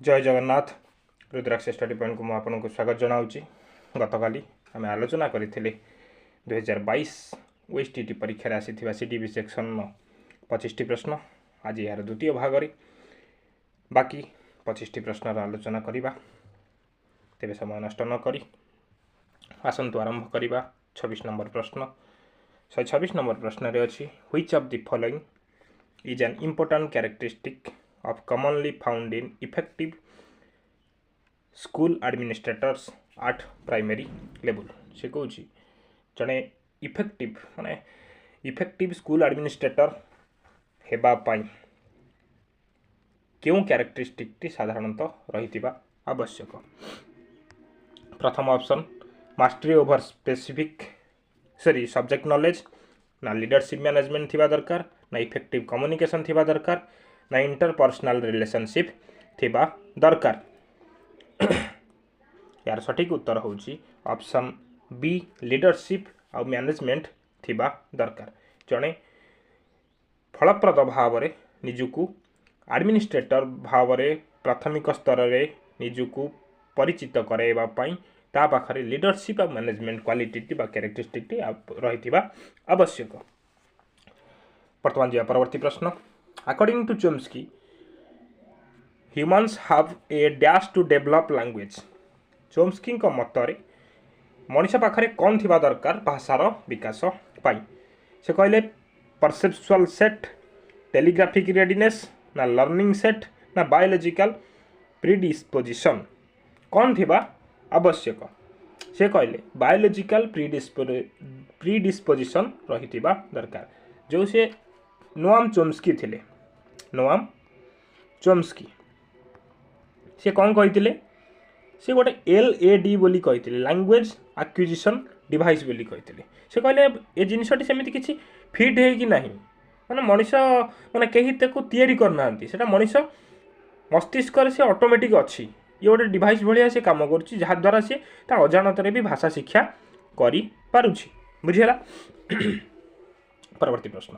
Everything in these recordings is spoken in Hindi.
जय जगन्नाथ रुद्राक्ष स्टडी पॉइंट को आपको स्वागत जनाऊँगी। गतकाली आम आलोचना करते 2022 OSSTET परीक्षा आसी CDP सेक्शन 25टी प्रश्न। आज यार द्वितीय भाग बाकी 25टी प्रश्न आलोचना करवा। तेरे समय नष्ट न करी आसतु आरंभ करवा। 26 नंबर प्रश्न 126 नंबर प्रश्न रे अछि which of the following is an important characteristic of commonly found in effective school administrators at primary level। से कहूँ जड़े इफेक्टिव माने इफेक्टिव स्कूल एडमिनिस्ट्रेटर हेबापाई क्यों कैरेक्टरिस्टिक टी साधारणतः रही आवश्यक। प्रथम option mastery over specific subject knowledge ना लीडरशिप मैनेजमेंट थिबा दरकार ना इफेक्टिव कम्युनिकेशन थिबा दरकार ना इंटरपर्सनल रिलेशनशिप थिबा दरकार। यार सठिक उत्तर होची ऑप्शन बी लीडरशिप और मैनेजमेंट थिबा दरकार। जड़े फलप्रद भाव में निजुकु एडमिनिस्ट्रेटर भाव में प्राथमिक स्तर में निजुकु परिचित कराइबा पई ता पाखरे लीडरशिप और मैनेजमेंट क्वालिटी कैरेक्टरिस्टिक रही आवश्यक। वर्तमान जी परवर्ती प्रश्न According to Chomsky, humans have a dash to develop language। Chomsky को मतरे मनीष पाखरे कौन थिबा दरकार भाषार विकास पाई। से कहले परसेप्चुअल सेट, टेलीग्राफिक रेडीनेस ना लर्निंग सेट ना बायोलॉजिकल प्रीडिस्पोजिशन कौन थिबा आवश्यक। से कहले बायोलॉजिकल प्रीडिस्पोजिशन रही थिबा दरकार। जो से नोआम चोम्स्की थिले नोआम चोम्स्की से कौन कही से गोटे LAD बोली कही लैंग्वेज एक्विजिशन डिवाइस बोली कही। से कहले ए जिनसटी सेमती किसी फिट है कि नहीं माने मनीष माने कहीं ताको तैयारी करना सेटा मनीष मस्तिष्क से ऑटोमेटिक अच्छी ये गोटे डिवाइस भाया से काम करुच्ची जहाँ द्वारा सी अजाणत भी भाषा शिक्षा करि पारुछि। बुझीगला। परवर्ती प्रश्न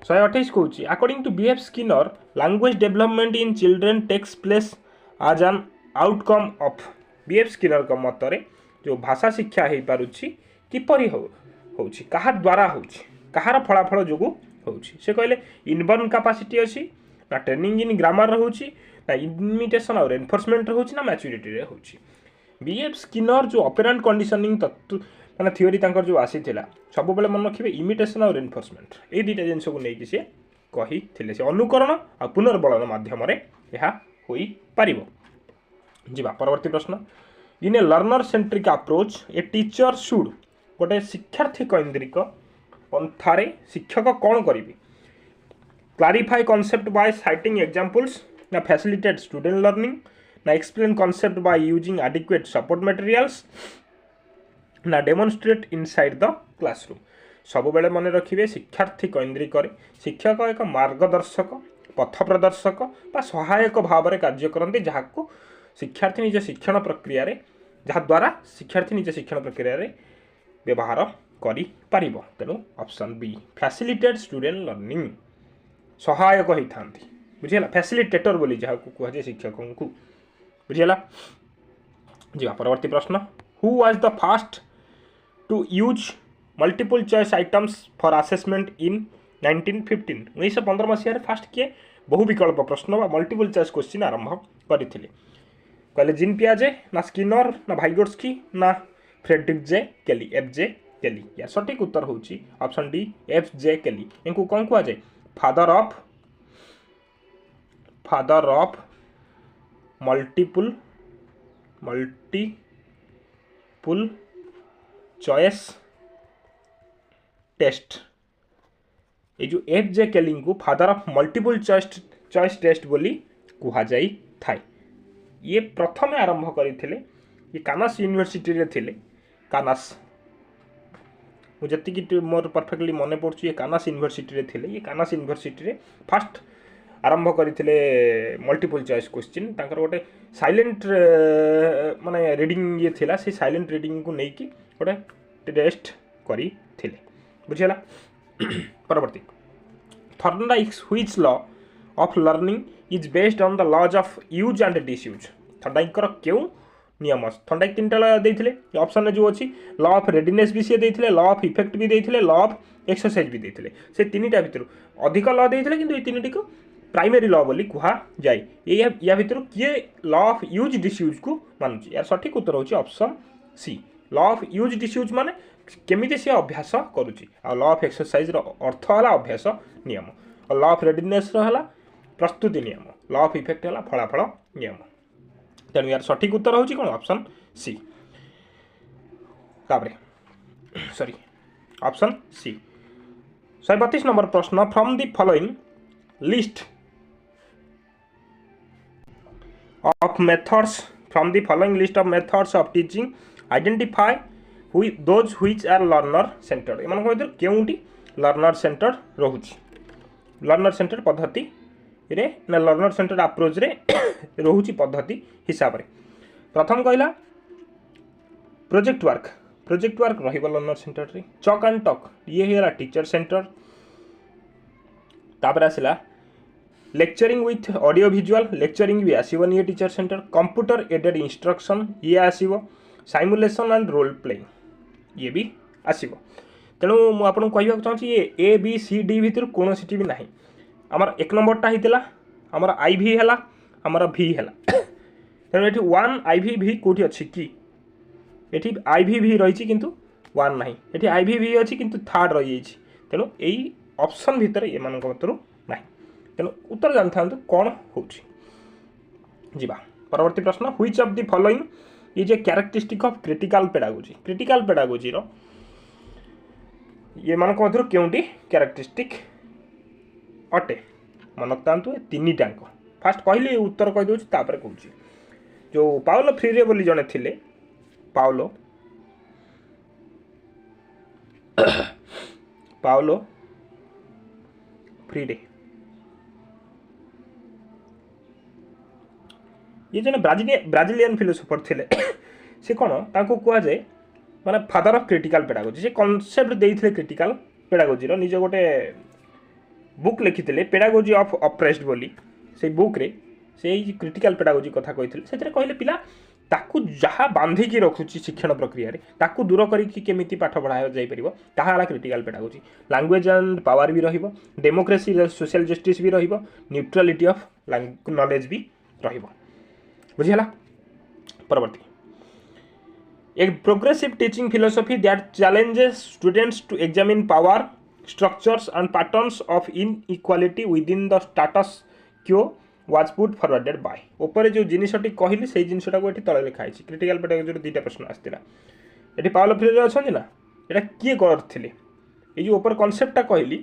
128 कहूँ according to BF Skinner language development in children takes place as an outcome of BF Skinner का मतरे जो भाषा शिक्षा हो पारुछि किपरि होउछि कहा द्वारा होउछि कहार फलाफल जोगु होउछि। से कहले इनबर्न कैपेसिटी अछि ना ट्रेनिंग इन ग्रामर रहउछि ना इमिटेशन और एनफोर्समेंट रहउछि ना मैच्योरिटी रे होउछि। BF स्किनर जो ऑपरेंट कंडीशनिंग तत्व माने थ्योरी तांकर जो आसी थिला सब बेले मन रखिबे इमिटेशन और एनफोर्समेंट ए दुटा जिनस को लेकिन से कही थिले से अनुकरण और पुनर्बलन माध्यम रे यह होई पारिबो। जीवा परवर्ती प्रश्न in a learner centric approach a teacher should गोटे शिक्षार्थी केन्द्रिक पंथारे शिक्षक कौन करिवे clarify concept by citing examples ना फैसिलिटेट स्टूडेंट लर्निंग ना explain concept by using adequate support materials ना डेमोन्स्ट्रेट इनसाइड द क्लासरूम। सब बेले मन रखिए शिक्षार्थी केन्द्रिक शिक्षक एक मार्गदर्शक पथ प्रदर्शक बा सहायक भाव में कार्य करते जहाँ को शिक्षार्थी निज शिक्षण प्रक्रिया जहाँ द्वारा शिक्षार्थी निज शिक्षण प्रक्रिया व्यवहार करि पारिबो। तेणु option B facilitate student learning सहायक होता बुझीगला फैसिलिटेटर बोली जहाँ को कहुए शिक्षकों को। बुझीगला। जी परवर्ती प्रश्न who was the first to use multiple choice items for assessment in 1915। 1915 Masih fast किए बहु विकल्प प्रश्न मल्टीपल चॉइस क्वेश्चन आरंभ करते कहले जीन पियाजे ना स्किनर ना भाइगोट्स्की ना फ्रेडरिक जे केली FJ केली। यार सटीक उत्तर होची ऑप्शन डी FJ केली। इनको कौन कहा जाए father of multiple choice test. ये जो FJ केलिंग को father of multiple choice test बोली कहा जाई थाए। ये प्रथम आरंभ करते ये कानास यूनिवर्सिटी रे थिले कानास मुझे मोर परफेक्टली मन पड़े ये कानास यूनिवर्सिटी रे थिले। ये कानास यूनिवर्सिटी रे फर्स्ट आरंभ करते मल्टीपल चॉइस क्वेश्चन तांकर गोटे साइलेंट माने रीडिंग ये थिला से साइलेंट रीडिंग को नहीं कि गोटे टेस्ट करी थिले। बुझीगला। परवर्ती Thorndike's which law of learning is based on the laws of use and disuse थर्डाइकर क्यों नियम थर्डाइक तीन टा देते ऑप्शन में जो अच्छी लॉ ऑफ रेडीनेस भी सी देते लॉ ऑफ इफेक्ट भी देते लॉ ऑफ एक्सरसाइज भी देते से तीन टा भितर अधिक लॉ देते कि तीन टी को प्राइमरी लॉ बोली कह जाए या भितर किए लॉ ऑफ यूज डिसयूज को मानुची यार सठिक उत्तर होची option C law of use disuse माने केमिति से अभ्यास करुची आ लॉ ऑफ एक्सरसाइज रो अर्थ है अभ्यास नियम और लॉ ऑफ रेडीनेस रो है प्रस्तुति नियम लॉ ऑफ इफेक्ट है फलाफल नियम तेणु यार सठिक उत्तर होची कौन option C sorry option C 132 number प्रश्न from the following list of methods from the following list of methods of teaching identify those which are learner centered एमान को इधर केउंटी learner centered रहुची learner centered पद्धति रे ना learner centered approach रे रहुची पद्धति हिसाब रे प्रथम कहला प्रोजेक्ट वर्क रहिबा learner centered रे चॉक एंड टॉक ये हेला टीचर सेंटर तापर आसिला lecturing with audio visual lecturing भी आसीबन ये teacher center computer aided instruction ये आसीबो साइमुलेशन एंड रोल प्लेइंग ये भी आसीबो तेणु मु आपन कहबा चाहूची ये ए बी सी डी भितर कोन सिटी भी नाही हमर एक नंबर टा हितला हमर आई भी हला हमर भी हला तेणु एठी 1 आई भी कोठी अछि की एठी आई भी रहिछि किंतु 1 नाही एठी आई भी अछि किंतु थर्ड रहि छि तेणु एई ऑप्शन भितर ये मान को भितर नाही तेणु उत्तर जान था कौन होची जीवा परवर्ती प्रश्न which of the following is a characteristic of critical pedagogy रो ये मान को मधुर केउंटी कैरेक्टरिस्टिक अटे मन रखतांतु ए तीन टांक फास्ट कहली उत्तर कह दोची तापर कहूची जो पाउलो फ्रीरे बोली जने थिले पाउलो फ्रीरे ये जन ब्राजिलियन फिलोसोफर थे से कौन ताको कह जाए माने फादर ऑफ क्रिटिकल पेडागोजी से कॉन्सेप्ट देइथिले क्रिटिकल पेडागोजी रो निज गोटे बुक लिखिथिले पेडागोजी ऑफ ऑप्रेस्ड बोली से बुक रे से क्रिटिकल पेडागोजी कथा कहिथिले सेतरे कहले पिला ताकू जहा बांधी की रखुची शिक्षण प्रक्रिया रे ताकू दूर करिकी केमिति पाठ पढ़ाया जाई परिबो ताहा हला critical pedagogy language and power भी रहिबो डेमोक्रेसी सोशल जस्टिस भी रहिबो न्यूट्रलिटी ऑफ नॉलेज भी रहिबो बुझिला परवर्ती एक progressive teaching philosophy that challenges students to examine power structures and patterns of inequality within the status quo was put forwarded by ऊपर जो जिनिसटी कहली से जिनिसटा को एठी तळे लिखा है क्रिटिकल पेडागोजी दुईटा प्रश्न आस्तिला एठी पाउलो फ्रीरे अछन ना एटा किए करथिले ए जो ऊपर कांसेप्टटा कहली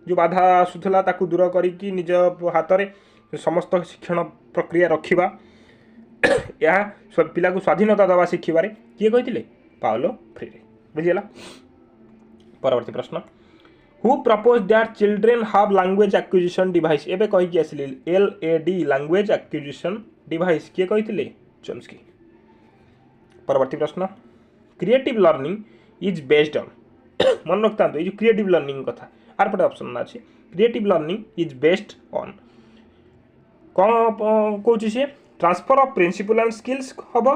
जो बाधा आसुथला ताकू दूर करी कि निज हाथ रे समस्त शिक्षण प्रक्रिया रखिबा या पिला को स्वाधीनता दवा शिखिबारे किए कहिथिले पाउलो फ्रीरे बुझिला परवर्ती प्रश्न who propose that children have language acquisition device एबे कहि कि आसिले LAD लैंग्वेज एक्विजिशन डिवाइस किए कहिथिले चोम्स्की परवर्ती प्रश्न creative learning is based on मन रखता ये जो क्रिएटिव लर्निंग कथा आर पटे ऑप्शन ना अछि creative learning is based on कौन कहूँ सी transfer of principle and skills हम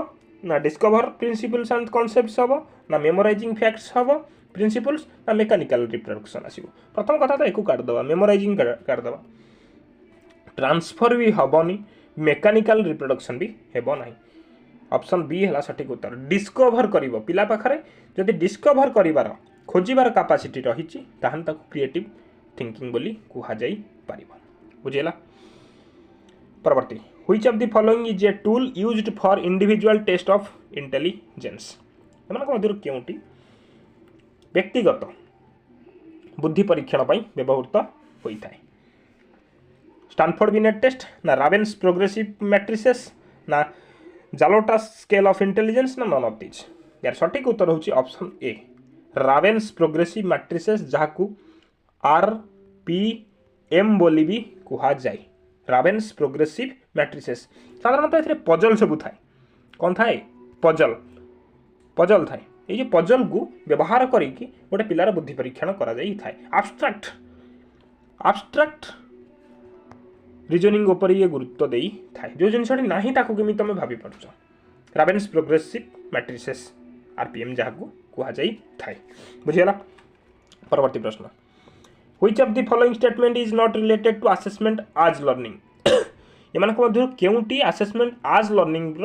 ना डिस्कवर प्रिंसिपल्स एंड कॉन्सेप्ट्स हम ना मेमोराइजिंग फैक्ट्स हम प्रिंसिपल्स ना मेकानिकल रिप्रोडक्शन आसो प्रथम कथा तो एक काटिदेवा मेमोराइजिंग काटिदेवा ट्रांसफर भी हेनी मेकानिकल रिप्रोडक्शन भी हेब ना ऑप्शन बी है सठिक उत्तर डिस्कवर कर पिला पाखरे जदि डिस्कवर कर खोजार कैपेसिटी रही क्रिएटिव थिंकिंग बोली कह जाई पारिबो बुझेला परवर्ती which of the following is a tool used for individual test of intelligence एमान को मधुर केउटी व्यक्तिगत बुद्धि परीक्षण पई व्यवहृत होता है स्टैनफोर्ड बिनेट टेस्ट ना रावेन्स प्रोग्रेसिव मैट्रिसेस ना जालोटा स्केल ऑफ इंटेलिजेंस ना नन ऑफ दिस यार सठिक उत्तर होची option A Raven's progressive matrices जहाकू RPM बोली भी कहा जाए रावेन्स प्रोग्रेसिव मैट्रिसेस साधारणतः ये पजल सब थाए कौन थाए पजल थाए ये पजल को व्यवहार करिकी गोटे पिलार बुद्धि परीक्षण करा जाई थाए रिजनिंग उपर ये गुरुत्व दे थाए जो जिनसटी ना ताकू केमी तुम भाभी पार्छ रावेन्स प्रोग्रेसिव मैट्रिसेस आरपीएम जहाँ को कहुई थाए बुझीगला। परवर्ती प्रश्न which of the following statement is not related to assessment as learning एमान मध्य केउटी असेसमेंट आज लर्निंग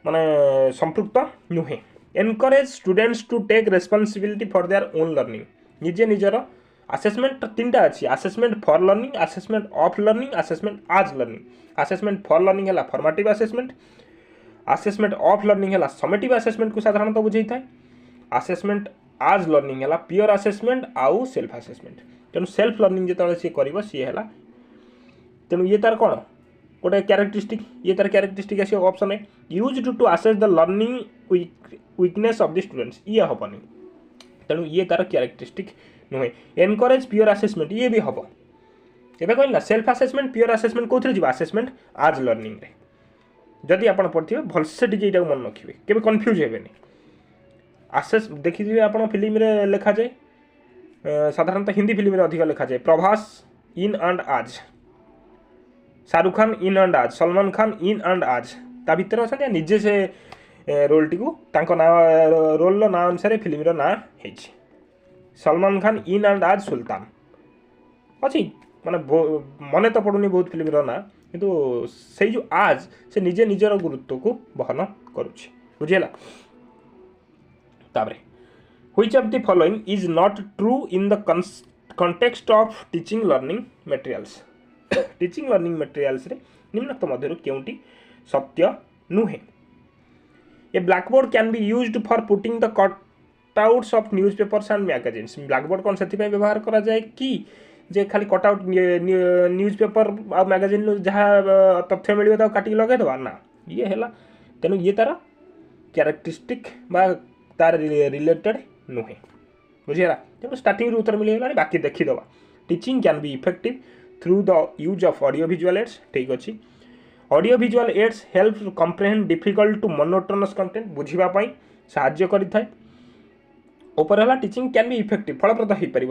माने संपृक्त नुहे। Encourage students to take responsibility for their own learning निजे निजर असेसमेंट तीन टा अच्छी assessment for learning assessment of learning assessment as learning. Assessment for learning है formative assessment assessment of learning है समेटिव असेसमेंट को साधारणतः बुझे था। असेसमेंट आज लर्निंग है प्योर असेसमेंट आउ सेल्फ असेसमेंट तेणु सेल्फ लर्निंग जो सी कर सी है तेणु ये तार कौन गोटे क्यारेक्टरिस्टिक ये तार क्यारेक्टरिस्टिक आस ऑप्शन है use to assess the learning weakness of the students ये हेनी तेणु ये तार क्यारेक्टरिस्टिक नुहे। एनकरेज प्योर असेसमेंट ये भी हम एवं कहना सेल्फ असेसमेंट प्योर असेसमेंट कौन जी असेसमेंट आज लर्निंग रे जदि आप पढ़े भलसे टे मन रखिए केवे कन्फ्यूज हेबेनि। आसेस देखिए आप फिल्म रे लिखा जाए साधारणतः हिंदी फिल्म रे अधिक लिखा जाए प्रभास इन एंड आज शाहरुख खान इन एंड आज सलमान खान इन एंड आज ता भीतर अच्छा निजे से रोल टी ना रोल ना अनुसार फिल्म ना है सलमान खान इन एंड आज सुल्तान अच्छी माने मन तो पड़ूनी बहुत फिल्म ना किंतु से जो आज से निजे निजर गुरुत्व को बहन करुच्छे बुझेगा। ताबरे which of the following is not true in the context of teaching learning materials teaching learning materials रे निम्नलिखित मध्यरु केउंटी सत्य नुहे। A blackboard can be used for putting the cutouts of newspapers and magazines blackboard कौन से व्यवहार करा जाए कि जे खाली कटआउट न्यूज़पेपर आ मैगजीन जहाँ तथ्य मिले काटिक लगेदेवा ना ये है तेणु ये तार क्यारेक्टरिस्टिक तार रिलेटेड नुहे बुझेगा। तेणु स्टार्टिंग उत्तर मिलगला बाकी देखीदे teaching can be effective through the use of audio visual aids ठीक अच्छे audio visual aids help comprehend difficult to monotonous content बुझापी साहाय्य करें उपर टीचिंग कैन बी इफेक्टिव फलप्रद हो पार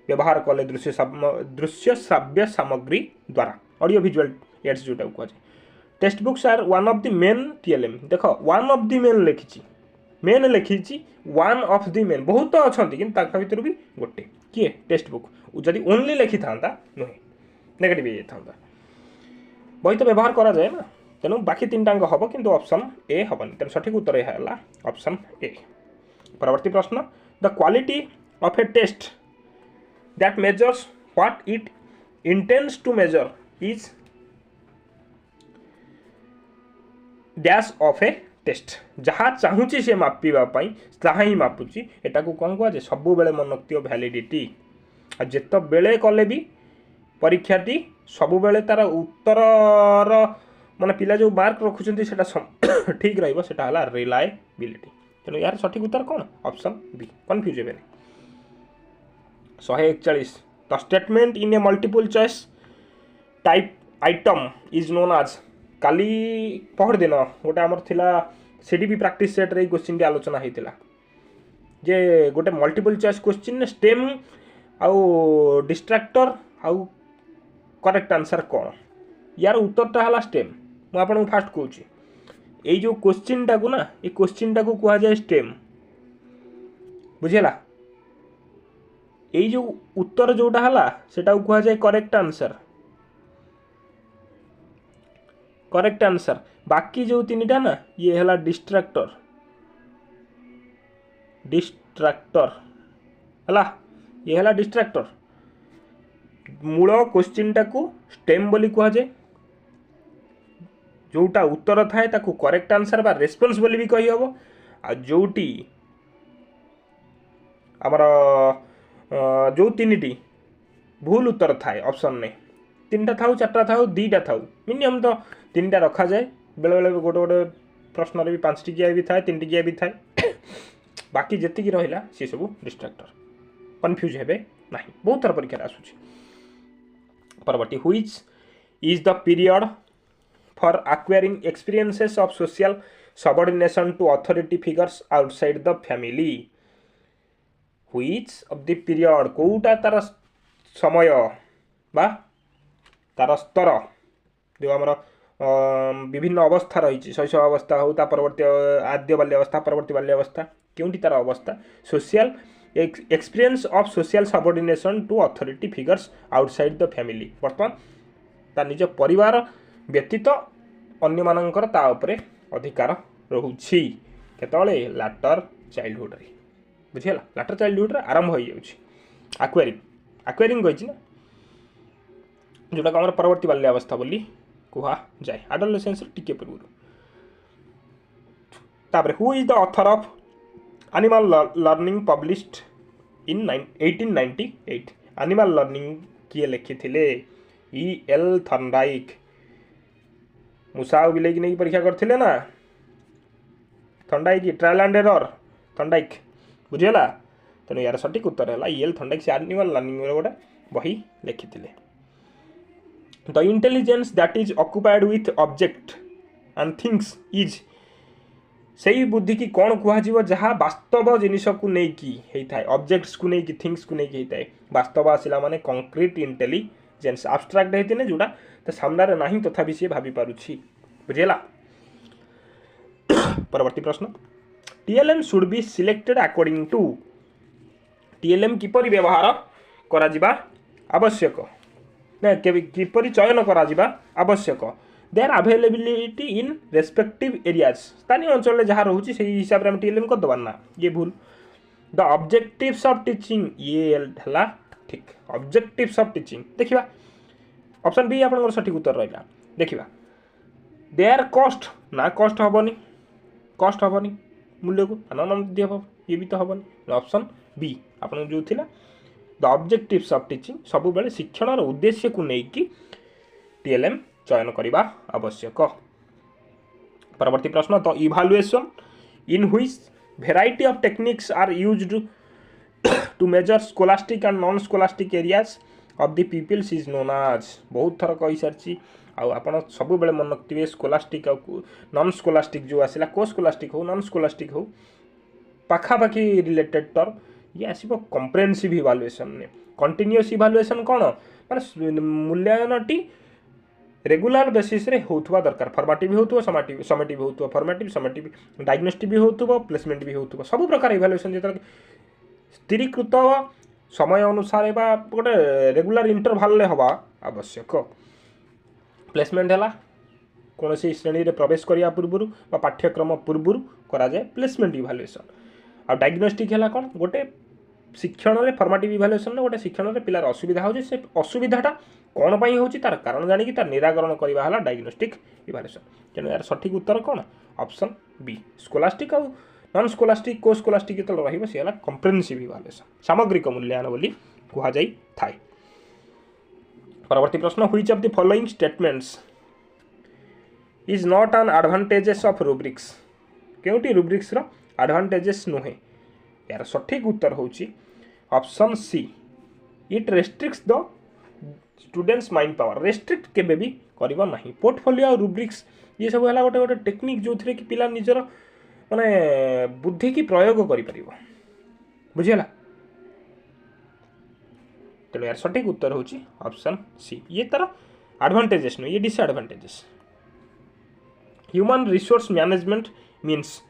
व्यवहार कले दृश्य श्राव्य सामग्री द्वारा ऑडियो विजुअल एड्स जोटा कहुए। Text books are one of the main TLM देख वन ऑफ द मेन लिखी मेन लिखी वन ऑफ द मेन बहुत तो अच्छा कि भर भी गोटे किए टेक्स्ट बुक जदि ओनली लिखि था नुहे नेगेटिव हो बही तो व्यवहार करा जाए ना तेणु बाकी तीन टांग हम किंतु ऑप्शन ए हेनी तेणु सठिक उत्तर यह है ऑप्शन ए। परवर्ती प्रश्न the quality of a test that measures what it intends to measure is dash of a test जहाँ चाहूँगी से मापिवाई ताहा ही मापुची एटा को कौन कहुए सब बेले मन रखियो वैलिडिटी जिते बेले कले भी परीक्षाटी सब बेले तार उत्तर माने पिला जो मार्क रखुचंती सेटा ठीक रहिबो सेटा हला रिलायबिलिटी तेणु यार सठिक उत्तर कौन ऑप्शन बी कन्फ्यूज हेबे 141 the statement in a multiple choice type item is known आज काली पहर दिन गोटे आमर थिला सीडीपी प्रैक्टिस सेट रे क्वेश्चन टी आलोचना होता जे गोटे मल्टीपल चॉइस क्वेश्चन स्टेम आउ डिस्ट्रैक्टर आउ करेक्ट आंसर कौन यार उत्तरटा है स्टेम मुझे फास्ट कहूँ यही जो क्वेश्चन टा को ना ये क्वेश्चन टा को कह जाए स्टेम बुझेगा यही जो उत्तर जोटा है सेटा कह जाए करेक्ट आंसर बाकी जो तीन टा ना ये है डिस्ट्रैक्टर है ये है डिस्ट्रैक्टर मूल क्वेश्चन टा को स्टेम बोली कह जाए जोटा उत्तर थाए ताकू करेक्ट आंसर बा रेस्पॉन्स बोली भी कही हम आ जोटी आमर जो तीन भूल उत्तर थाए ऑप्शन ने तीन टा था चार्टा था दीटा था मिनिमम तो तीन टा रखा जाए बेले बेले गोटे गोटे प्रश्न भी 5 टिकिया भी थाए 3 टिकिया भी थाए बाकी जी रहा सी सब डिस्ट्रैक्टर कन्फ्यूज हेबे ना बहुत थर परीक्षा आसूँ। परवर्ती which is the period for acquiring experiences of social subordination to authority figures outside the family which of the period कोटा तार समय बा तार स्तर जो आमर विभिन्न अवस्था रही शैशव अवस्था हो परवर्ती आद्य बाल्यावस्था परवर्ती बाल्यावस्था क्योंटी तार अवस्था social experience of social subordination to authority figures outside the family बर्तमान ता निज परिवार व्यतीत अन्य मानकर ता उपरे अधिकार रहुछि केतळे लाटर चाइल्डहुड रे बुझिला लाटर चाइल्डहुड रे आरंभ हो जाउछि एक्वायरिंग कहिछि ना जोटा हमर परवर्ती बाल्यावस्था बोली कुहा जाए एडोलेसेंस टिके पूर्व तापर who is the author of animal learning published in 1898 animal learning किए लिखिथिले E.L. थर्नडाइक मूसा और बिलेई की नहीं परीक्षा करथिले ना Thorndike trial and error Thorndike बुझिला तेणु यार सटीक उत्तर है E.L. थर्नडाइक से एनिमल लर्निंग गोटे बही लिखिथिले the intelligence that is occupied with object and things is सही बुद्धि की कौन कह जहाँ वास्तव जिनिस को लेकिन होता है ऑब्जेक्ट्स को लेकिन थिंग्स को लेकिन होता है वास्तव आसला माने कंक्रीट इंटेलिजेंस आब्स्ट्राक्ट होते जोड़ा तो सामने ना तथापि सी भाभी पारुछि बुझेला परवर्ती प्रश्न TLM should be selected according to TLM किपरि व्यवहार करा जिबा आवश्यक ना किपरि चयन करा जिबा आवश्यक their availability in respective areas स्थानीय अंचल जहाँ रोचे से हिसाब से टीएलएम कर दबा ना ये भूल द ऑब्जेक्टिव्स ऑफ टीचिंग ये है ठीक ऑब्जेक्टिव्स ऑफ टीचिंग देखिबा ऑप्शन बी आपन सठिक उत्तर रहा देखिबा देयर कॉस्ट ना कॉस्ट हेबनी मूल्य को अनदी हम ये भी तो हेबनी ऑप्शन बी आपन जो थिला द ऑब्जेक्टिव्स ऑफ टीचिंग सब बेले शिक्षण उद्देश्य को लेकिन टीएलएम चयन करने आवश्यक परवर्ती प्रश्न the evaluation in which variety of techniques are used to measure scholastic and non scholastic areas of the peoples is known as बहुत थर कही सारी आपड़ सब बेले मन रखिए स्कोलास्टिक नॉन स्कोलास्टिक जो आसला को स्कोलास्टिक हो नॉन स्कोलास्टिक हो पाखापाखि रिलेटेड टर्म ये आसो कम्प्रेहेंसिव इभालुएशन ने कंटिन्यूअस इभालुएशन कौन माने मूल्यांकनटी रेगुलर बेसिस रे होतुवा दरकार फॉर्मेटिव होतुवा समेटिव होतुवा फॉर्मेटिव समेटिव डायग्नोस्टिक भी होतुवा प्लेसमेंट भी होतुवा सब प्रकार इवैल्यूएशन जेतर स्थिरीकृत समय अनुसार बा गोटे रेगुलर इंटरवल हवा आवश्यक प्लेसमेंट है कौन सी श्रेणी रे प्रवेश करिया पूर्व बा पाठ्यक्रम पूर्व करा जाए प्लेसमेंट इवैल्यूएशन आ डायग्नोस्टिक है कौन गोटे शिक्षण रे फॉर्मेटिव इवैल्यूएशन ने गोटे शिक्षण रे पिलार असुविधा हो से असुविधाटा कौन पाई होची तार कारण जानिकी तार निराकरण करवा हला डायग्नोस्टिक इवैल्यूएशन तेणु यार सठिक उत्तर कौन ऑप्शन बी स्कोलास्टिक और नॉन स्कोलास्टिक को स्कोलास्टिक जो रही सी है कम्प्रेहेंसिव इवैल्यूएशन सामग्रिक मूल्यांकन बोली कह जाई थाए परवर्ती प्रश्न which of the following statements is not an advantages of rubrics केउटी रुब्रिक्स रो एडवांटेजेस नुहे यार सठिक उत्तर होची option C it restricts the students mind power restrict केबे भी करबा नहीं पोर्टफोलियो और रुब्रिक्स ये सब है गोटे गोटे टेक्निक जो थे कि पिला निजर माने बुद्धि की प्रयोग करि परिबो बुझिला तेणु यार सठिक उत्तर होची ऑप्शन सी ये तार एडवांटेजेस नो ये disadvantages human resource management means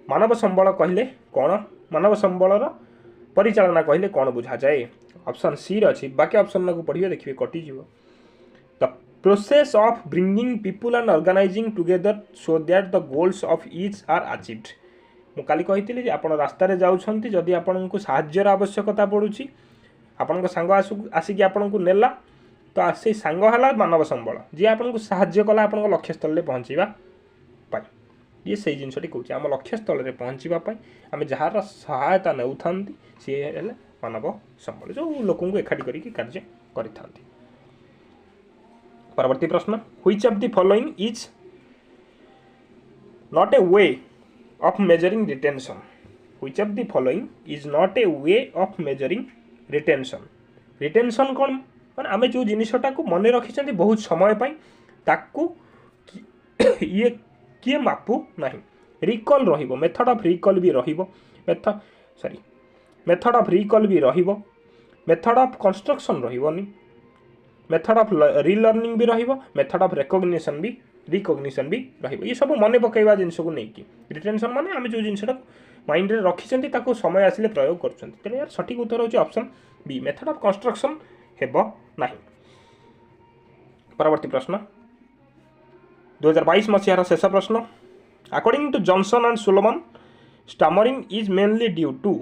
मानव संबल कहले कौन मानव संबलर परिचालना कहले कौन बुझा जाए ऑप्शन सी अच्छी बाकी ऑप्शन को पढ़िए देखिए कटिज the process of bringing people and organising together so that the goals of each are achieved मु काली कही आप रास्तार जाऊँगी जदि आपन को साहाय्यर आवश्यकता पड़ुछि आपण सांग आसिक आपन को नेला तो से सांग है मानव संबल जी आपन को साहाय्य कला आप लक्ष्य स्थल में पहुँचवा ये सही जिनसटी कहूँ आम लक्ष्य स्थल में पहुँचापी आम जार सहायता नौ सी है मानव संबल जो लोक एकाठी करके कार्य करता परवर्ती प्रश्न which of the following is not a way of measuring retention which of the following is not a way of measuring retention retention कौन माने आम जो जिनटा को मन रखी बहुत समय ताकू ये किए मापू नहीं रिकॉल रहिबो मेथड ऑफ रिकॉल भी रहिबो मेथड ऑफ रिकॉल भी रहिबो मेथड ऑफ कंस्ट्रक्शन रहिबोनी मेथड ऑफ रीलर्निंग भी रहिबो मेथड ऑफ रिकॉग्निशन भी रहिबो ये सब मन पकेवा जिनस को नहीं रिटेंशन माने आम जो जिनसा माइंड रे रखिसेंती ताको समय आसिले प्रयोग करछंती तेने यार सठिक उत्तर होची option B method of construction हेबो नाही। परवर्ती प्रश्न 2022 मसीहार शेष प्रश्न according to Johnson and Solomon stammering is mainly due to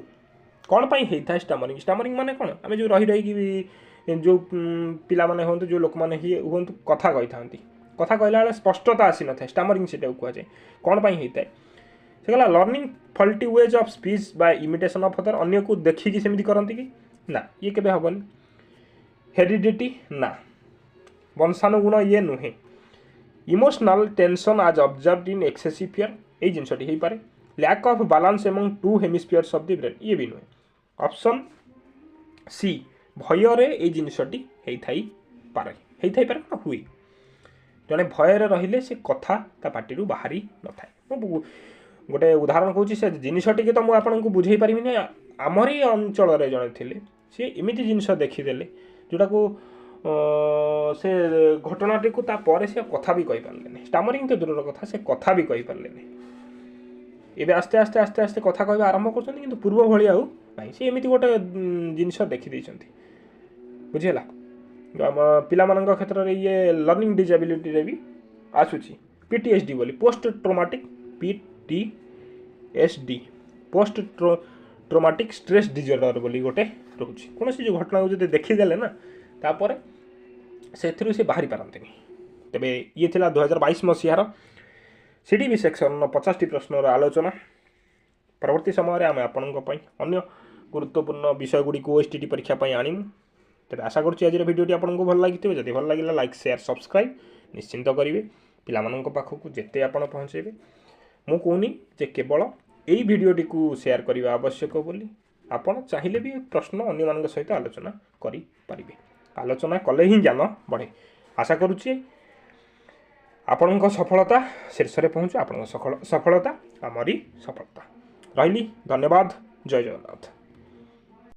कौन पाई होता है स्टामरिंग स्टामरिंग माने कौन आम जो रही रही जो पिला माने होंतु जो लोक माने ही होंतु कथा कही था कथा कहला बेले स्पष्टता आसी न थाए स्टामरिंग सेटा कहुए कौन पाई होता है से कहला learning faulty ways of speech bye imitation of other अन्य को देखिकी सेମିତି करती कि ना ये केबे हबनी हेरिडिटी ना वंशानुगुण ये नुहे emotional tension as observed in excessive fear ये जिनसटी हो पारे lack of balance among two hemispheres of the brain ये भी नुहे ऑप्शन सी भय ये जिनसटी होई पारे ना हुए जड़े भयर रहिले से कथा ता पार्टी बाहरी न थाए गोटे उदाहरण कहूँ से जिनसटी तो मुझे आपको बुझे पारि आमरी अंचल जड़े थे सी एमती जिनस देखीदे जोटा को से घटनाटी को तापर से कथा भी कही पारे स्टामरिंग तो दूर कथा से कथा भी कही पारे एवं आस्ते आस्ते आस्ते आस्ते कथा कहवा आरंभ कर पूर्व भाई आउ ना सी एमती गोटे जिनस देखी बुझीगला आम पिला क्षेत्र में ये लर्निंग डिजेबिलिटी रे भी आसूची पीटीएसडी बोली post traumatic PTSD post traumatic stress disorder बोली गोटे रोचे कौन सी जो घटना को देखीदे ना तापर से बाहरी पारती तेबे ये थिला 2022 मसीहार सीडीपी सेक्शन 50 प्रश्नर आलोचना परवर्ती समय आम आपंप अन्य गुरुत्वपूर्ण विषय गुड़ी ओएसटीटी परीक्षा आणीमु तेज आशा करुँच आज भिडियोटी आपको भल लगी जब भल लगे लाइक शेयर सब्सक्राइब निश्चिंत करेंगे पिलामानन पाखक जिते आप पहुँचेबे मु कहूनी जे केवल यही भिडियोटी को शेयर करने आवश्यक बोली आपड़ चाहिए भी प्रश्न अन्य सहित आलोचना करें आलोचना कले ही ज्ञान बढ़े आशा करुच्ची आपण सफलता शीर्ष में पहुँचू आपण सफलता आमरी सफलता रही धन्यवाद जय जगन्नाथ।